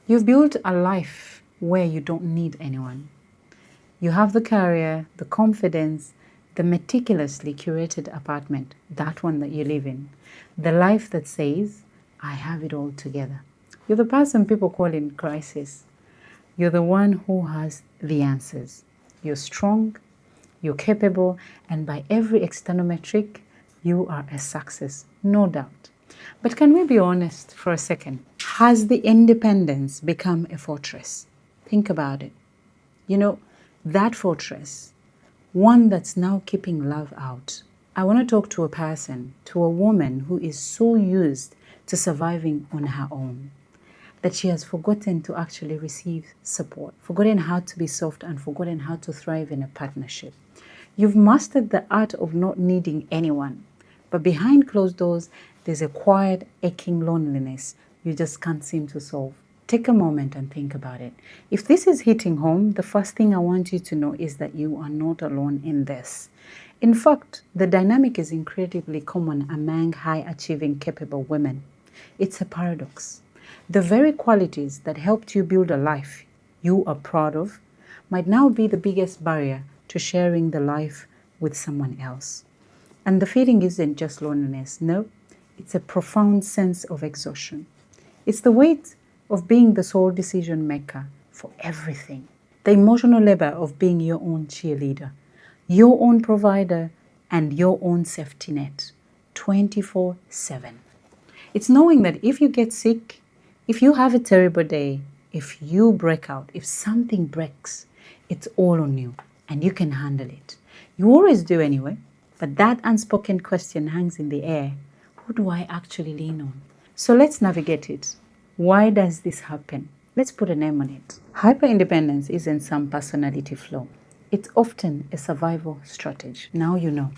You've built a life where you don't need anyone. You have the career, the confidence, the meticulously curated apartment, that one that you live in. The life that says, I have it all together. You're the person people call in crisis. You're the one who has the answers. You're strong, you're capable, and by every external metric, you are a success, no doubt. But can we be honest for a second? Has the independence become a fortress? Think about it. You know, that fortress, one that's now keeping love out. I want to talk to a person, to a woman who is so used to surviving on her own that she has forgotten to actually receive support, forgotten how to be soft, and forgotten how to thrive in a partnership. You've mastered the art of not needing anyone, but behind closed doors, there's a quiet, aching loneliness you just can't seem to solve. Take a moment and think about it. If this is hitting home, the first thing I want you to know is that you are not alone in this. In fact, the dynamic is incredibly common among high-achieving, capable women. It's a paradox. The very qualities that helped you build a life you are proud of might now be the biggest barrier to sharing the life with someone else. And the feeling isn't just loneliness, no, it's a profound sense of exhaustion. It's the weight of being the sole decision maker for everything, the emotional labor of being your own cheerleader, your own provider, and your own safety net 24/7. It's knowing that if you get sick, if you have a terrible day, if you break out, if something breaks, it's all on you and you can handle it. You always do anyway, but that unspoken question hangs in the air. Who do I actually lean on? So let's navigate it. Why does this happen? Let's put a name on it. Hyper-independence isn't some personality flaw. It's often a survival strategy. Now you know.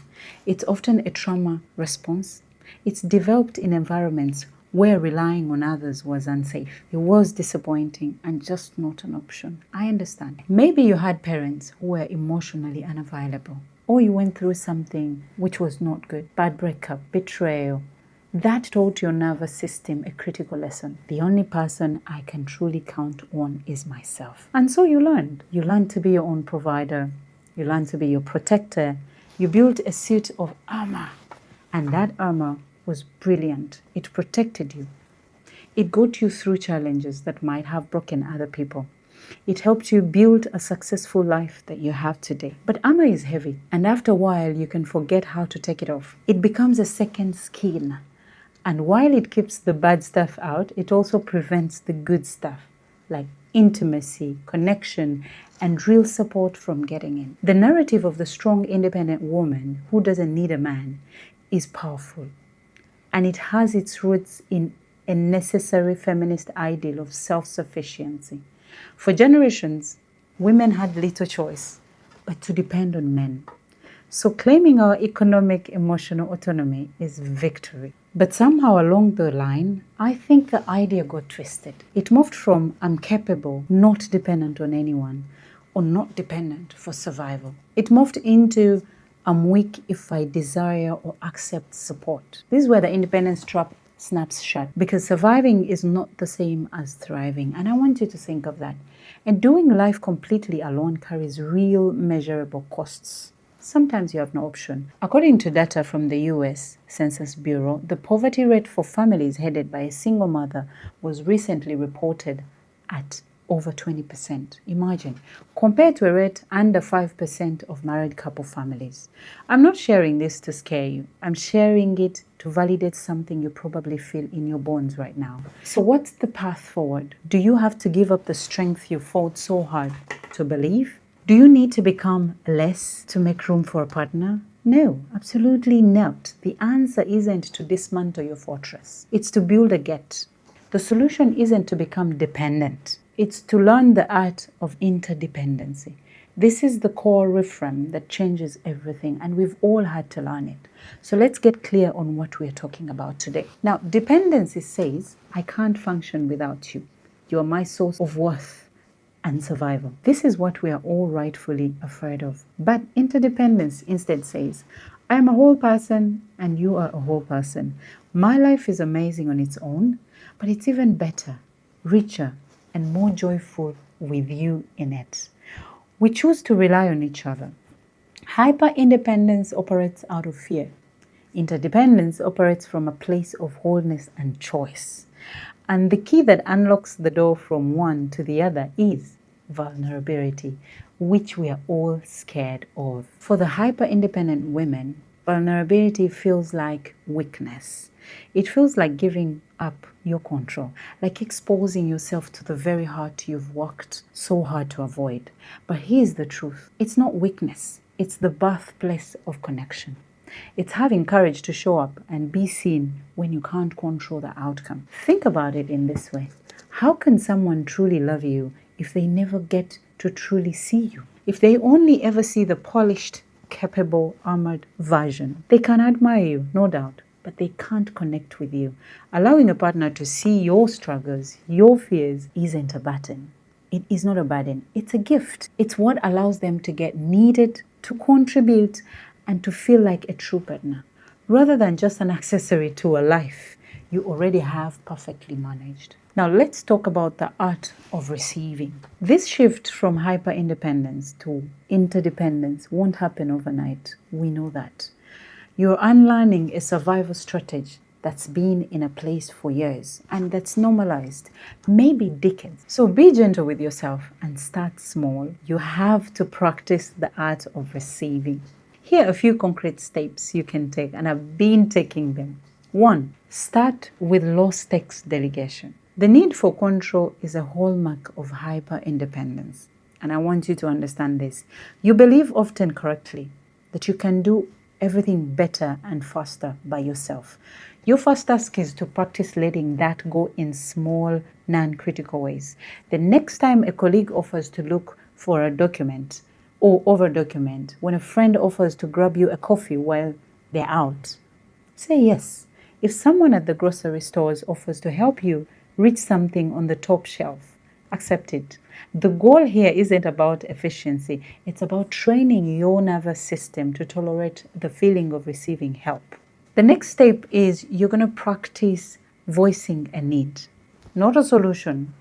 It's often a trauma response. It's developed in environments where relying on others was unsafe. It was disappointing and just not an option. I understand. Maybe you had parents who were emotionally unavailable, or you went through something which was not good, bad breakup, betrayal. That taught your nervous system a critical lesson. The only person I can truly count on is myself. And so you learned. You learned to be your own provider. You learned to be your protector. You built a suit of armor. And that armor was brilliant. It protected you. It got you through challenges that might have broken other people. It helped you build a successful life that you have today. But armor is heavy, and after a while, you can forget how to take it off. It becomes a second skin. And while it keeps the bad stuff out, it also prevents the good stuff, like intimacy, connection, and real support from getting in. The narrative of the strong, independent woman who doesn't need a man is powerful. And it has its roots in a necessary feminist ideal of self-sufficiency. For generations, women had little choice but to depend on men. So claiming our economic, emotional autonomy is victory. But somehow along the line, I think the idea got twisted. It moved from I'm capable, not dependent on anyone, or not dependent for survival. It moved into I'm weak if I desire or accept support. This is where the independence trap snaps shut, because surviving is not the same as thriving. And I want you to think of that. And doing life completely alone carries real measurable costs. Sometimes you have no option. According to data from the US Census Bureau, the poverty rate for families headed by a single mother was recently reported at over 20%. Imagine, compared to a rate under 5% of married couple families. I'm not sharing this to scare you. I'm sharing it to validate something you probably feel in your bones right now. So what's the path forward? Do you have to give up the strength you fought so hard to believe? Do you need to become less to make room for a partner? No, absolutely not. The answer isn't to dismantle your fortress. It's to build a get. The solution isn't to become dependent. It's to learn the art of interdependency. This is the core reframe that changes everything, and we've all had to learn it. So let's get clear on what we're talking about today. Now, dependency says, I can't function without you. You are my source of worth and survival. This is what we are all rightfully afraid of. But interdependence instead says, I am a whole person and you are a whole person. My life is amazing on its own, but it's even better, richer, and more joyful with you in it. We choose to rely on each other. Hyper-independence operates out of fear. Interdependence operates from a place of wholeness and choice. And the key that unlocks the door from one to the other is vulnerability, which we are all scared of. For the hyper-independent women, vulnerability feels like weakness. It feels like giving up your control, like exposing yourself to the very heart you've worked so hard to avoid. But here's the truth. It's not weakness. It's the birthplace of connection. It's having courage to show up and be seen when you can't control the outcome. Think about it in this way. How can someone truly love you if they never get to truly see you? If they only ever see the polished, capable, armored version? They can admire you, no doubt, but they can't connect with you. Allowing a partner to see your struggles, your fears, isn't a burden. It is not a burden. It's a gift. It's what allows them to get needed, to contribute, and to feel like a true partner, rather than just an accessory to a life you already have perfectly managed. Now let's talk about the art of receiving. This shift from hyper-independence to interdependence won't happen overnight. We know that. You're unlearning a survival strategy that's been in a place for years and that's normalized, maybe decades. So be gentle with yourself and start small. You have to practice the art of receiving. Here are a few concrete steps you can take, and I've been taking them. 1. Start with low-stakes delegation. The need for control is a hallmark of hyper-independence, and I want you to understand this. You believe often correctly that you can do everything better and faster by yourself. Your first task is to practice letting that go in small, non-critical ways. The next time a colleague offers to look for a document or over-document, when a friend offers to grab you a coffee while they're out, say yes. If someone at the grocery stores offers to help you reach something on the top shelf, accept it. The goal here isn't about efficiency. It's about training your nervous system to tolerate the feeling of receiving help. The next step is you're going to practice voicing a need, not a solution.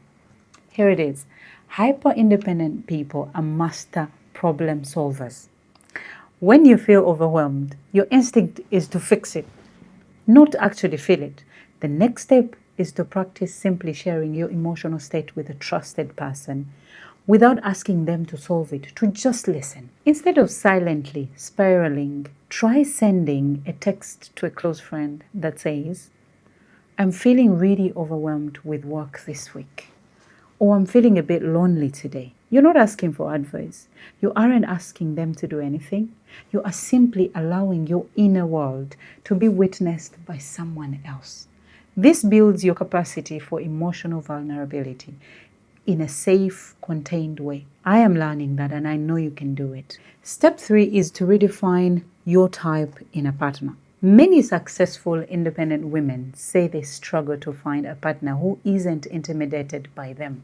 Here it is. Hyper-independent people are master problem solvers. When you feel overwhelmed, your instinct is to fix it, not actually feel it. The next step is to practice simply sharing your emotional state with a trusted person without asking them to solve it, to just listen. Instead of silently spiraling, try sending a text to a close friend that says, "I'm feeling really overwhelmed with work this week," or "I'm feeling a bit lonely today." You're not asking for advice. You aren't asking them to do anything. You are simply allowing your inner world to be witnessed by someone else. This builds your capacity for emotional vulnerability in a safe, contained way. I am learning that, and I know you can do it. Step 3 is to redefine your type in a partner. Many successful independent women say they struggle to find a partner who isn't intimidated by them.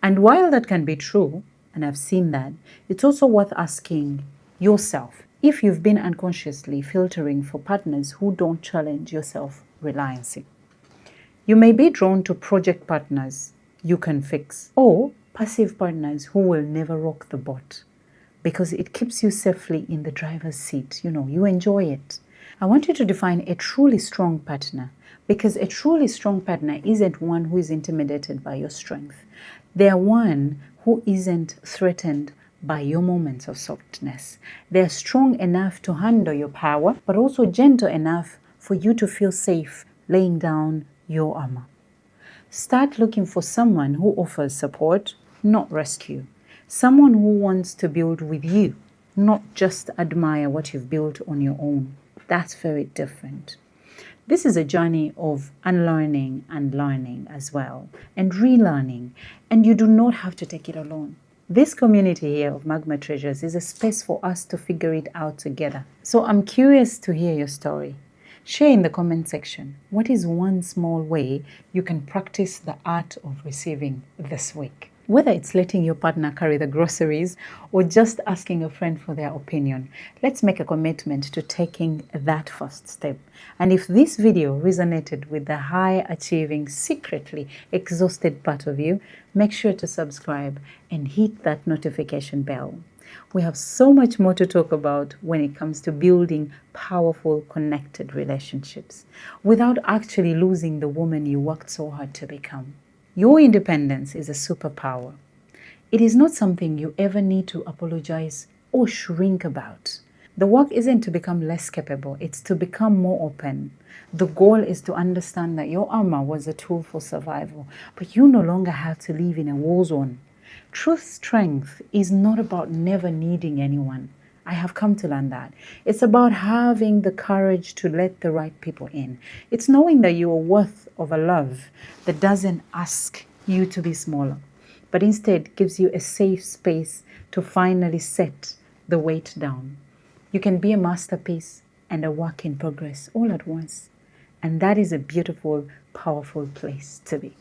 And while that can be true, and I've seen that, it's also worth asking yourself if you've been unconsciously filtering for partners who don't challenge your self-reliance. You may be drawn to project partners you can fix, or passive partners who will never rock the boat because it keeps you safely in the driver's seat. You enjoy it. I want you to define a truly strong partner, because a truly strong partner isn't one who is intimidated by your strength. They are one who isn't threatened by your moments of softness. They are strong enough to handle your power, but also gentle enough for you to feel safe laying down your armor. Start looking for someone who offers support, not rescue. Someone who wants to build with you, not just admire what you've built on your own. That's very different. This is a journey of unlearning and learning as well, and relearning, and you do not have to take it alone. This community here of Magma Treasures is a space for us to figure it out together. So I'm curious to hear your story. Share in the comment section, what is one small way you can practice the art of receiving this week? Whether it's letting your partner carry the groceries or just asking a friend for their opinion, let's make a commitment to taking that first step. And if this video resonated with the high achieving, secretly exhausted part of you, make sure to subscribe and hit that notification bell. We have so much more to talk about when it comes to building powerful, connected relationships without actually losing the woman you worked so hard to become. Your independence is a superpower. It is not something you ever need to apologize or shrink about. The work isn't to become less capable, it's to become more open. The goal is to understand that your armor was a tool for survival, but you no longer have to live in a war zone. True strength is not about never needing anyone. I have come to learn that. It's about having the courage to let the right people in. It's knowing that you are worth of a love that doesn't ask you to be smaller, but instead gives you a safe space to finally set the weight down. You can be a masterpiece and a work in progress all at once. And that is a beautiful, powerful place to be.